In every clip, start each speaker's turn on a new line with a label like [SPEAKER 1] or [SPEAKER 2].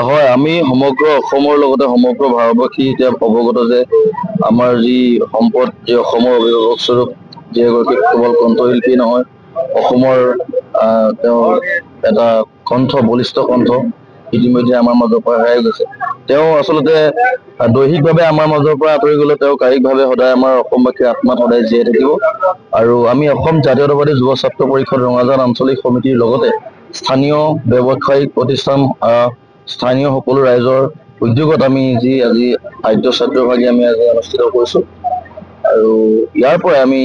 [SPEAKER 1] হয়, আমি সমগ্ৰ অসমৰ লগতে সমগ্ৰ ভাৰতবাসী এতিয়া অৱগত যে আমাৰ যি সম্পদ, যি অসমৰ অভিভাৱক স্বৰূপ যি এগৰাকী কেৱল কণ্ঠশিল্পী নহয়, অসমৰ তেওঁৰ এটা কণ্ঠ, বলিষ্ঠ কণ্ঠ ইতিমধ্যে আমাৰ মাজৰ পৰা হেৰাই গৈছে। তেওঁ আচলতে দৈহিকভাৱে আমাৰ মাজৰ পৰা আঁতৰি গ'লে তেওঁ কায়িকভাৱে সদায় আমাৰ অসমবাসীৰ আত্মাত সদায় জীয়াই থাকিব। আৰু আমি অসম জাতীয়তাবাদী যুৱ ছাত্ৰ পৰিষদ ৰঙাজান আঞ্চলিক সমিতিৰ লগতে স্থানীয় ব্যৱসায়িক প্ৰতিষ্ঠান, স্থানীয় সকলো ৰাইজৰ উদ্যোগত আমি যি আজি আদ্য ছাত্ৰভাগী আমি আজি অনুষ্ঠিত কৰিছোঁ। আৰু ইয়াৰ পৰাই আমি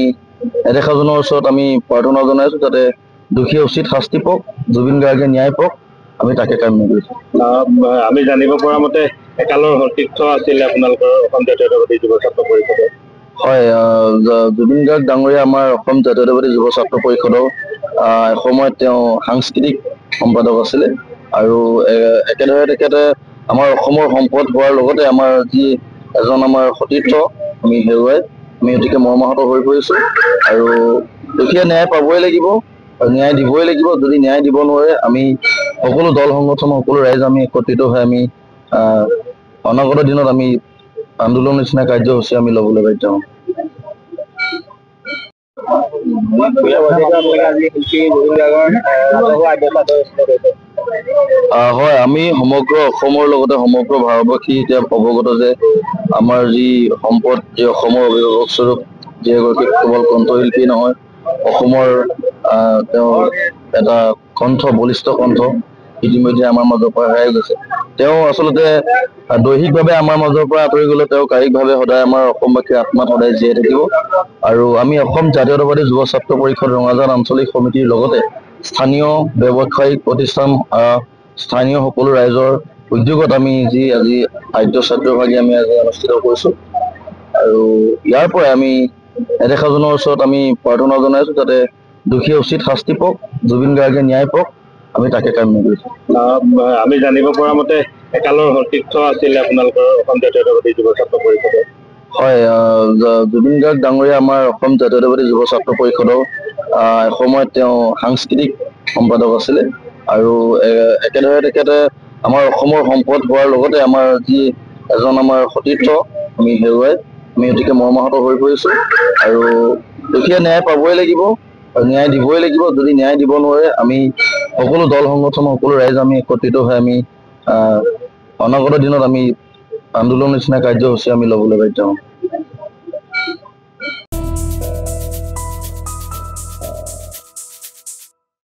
[SPEAKER 1] নেদেখাজনৰ ওচৰত আমি প্ৰাৰ্থনা জনাইছোঁ যাতে দোষীয়ে উচিত শাস্তি পাওক, জুবিন গাৰ্গে ন্যায় পাওক, আমি তাকে কামনা কৰিছোঁ।
[SPEAKER 2] আমি জানিব পৰা মতে একালৰ সতীৰ্থ আছিলে আপোনালোকৰ অসম জাতীয়তাবাদী যুৱ ছাত্ৰ পৰিষদৰ।
[SPEAKER 1] হয়, জুবিন গাৰ্গ ডাঙৰীয়া আমাৰ অসম জাতীয়তাবাদী যুৱ ছাত্ৰ পৰিষদৰ এসময়ত তেওঁ সাংস্কৃতিক সম্পাদক আছিলে। আৰু একেদৰে তেখেতে আমাৰ অসমৰ সম্পদ হোৱাৰ লগতে আমাৰ যি এজন আমাৰ সতীৰ্থ আমি হেৰুৱাই আমি অতিকে মৰ্মাহত হৈ পৰিছোঁ। আৰু দোষীয়ে ন্যায় পাবই লাগিব আৰু ন্যায় দিবই লাগিব। যদি ন্যায় দিব নোৱাৰে আমি সকলো দল সংগঠন, সকলো ৰাইজ আমি একত্ৰিত হৈ আমি অনাগত দিনত আমি আন্দোলন নিচিনা কাৰ্যসূচী আমি ল'বলৈ বাধ্য হ'ম। হয়, আমি সমগ্ৰ অসমৰ লগতে সমগ্ৰ ভাৰতবাসী এতিয়া অৱগত যে আমাৰ যি সম্পদ, যি অসমৰ অভিভাৱক স্বৰূপ যি এগৰাকী কেৱল কণ্ঠশিল্পী নহয়, অসমৰ তেওঁৰ এটা কণ্ঠ, বলিষ্ঠ কণ্ঠ ইতিমধ্যে আমাৰ মাজৰ পৰা হেৰাই গৈছে। তেওঁ আচলতে দৈহিকভাৱে আমাৰ মাজৰ পৰা আঁতৰি গ'লে তেওঁ কায়িকভাৱে সদায় আমাৰ অসমবাসীৰ আত্মাত সদায় জীয়াই থাকিব। আৰু আমি অসম জাতীয়তাবাদী যুৱ ছাত্ৰ পৰিষদ ৰঙাজান আঞ্চলিক সমিতিৰ লগতে স্থানীয় ব্যৱসায়িক প্ৰতিষ্ঠান, স্থানীয় সকলো ৰাইজৰ উদ্যোগত আমি যি আজি আদ্য ছাত্ৰভাগী আমি আজি অনুষ্ঠিত কৰিছোঁ। আৰু ইয়াৰ পৰাই আমি নেদেখাজনৰ ওচৰত আমি প্ৰাৰ্থনা জনাইছোঁ যাতে দোষীয়ে উচিত শাস্তি পাওক, জুবিন গাৰ্গে ন্যায় পাওক, আমি তাকে কামনা কৰিছোঁ।
[SPEAKER 2] আমি জানিব পৰা মতে একালৰ সতীৰ্থ আছিলে আপোনালোকৰ অসম জাতীয়তাবাদী যুৱ ছাত্ৰ পৰিষদৰ।
[SPEAKER 1] হয়, জুবিন গাৰ্গ ডাঙৰীয়া আমাৰ অসম জাতীয়তাবাদী যুৱ ছাত্ৰ পৰিষদৰ এসময়ত তেওঁ সাংস্কৃতিক সম্পাদক আছিলে। আৰু একেদৰে তেখেতে আমাৰ অসমৰ সম্পদ হোৱাৰ লগতে আমাৰ যি এজন আমাৰ সতীৰ্থ আমি হেৰুৱাই আমি অতিকে মৰ্মাহত হৈ পৰিছোঁ। আৰু দোষীয়ে ন্যায় পাবই লাগিব আৰু ন্যায় দিবই লাগিব। যদি ন্যায় দিব নোৱাৰে আমি সকলো দল সংগঠন, সকলো ৰাইজ আমি একত্ৰিত হৈ আমি অনাগত দিনত আমি আন্দোলন নিচিনা কাৰ্যসূচী আমি ল'বলৈ বাধ্য হ'ম।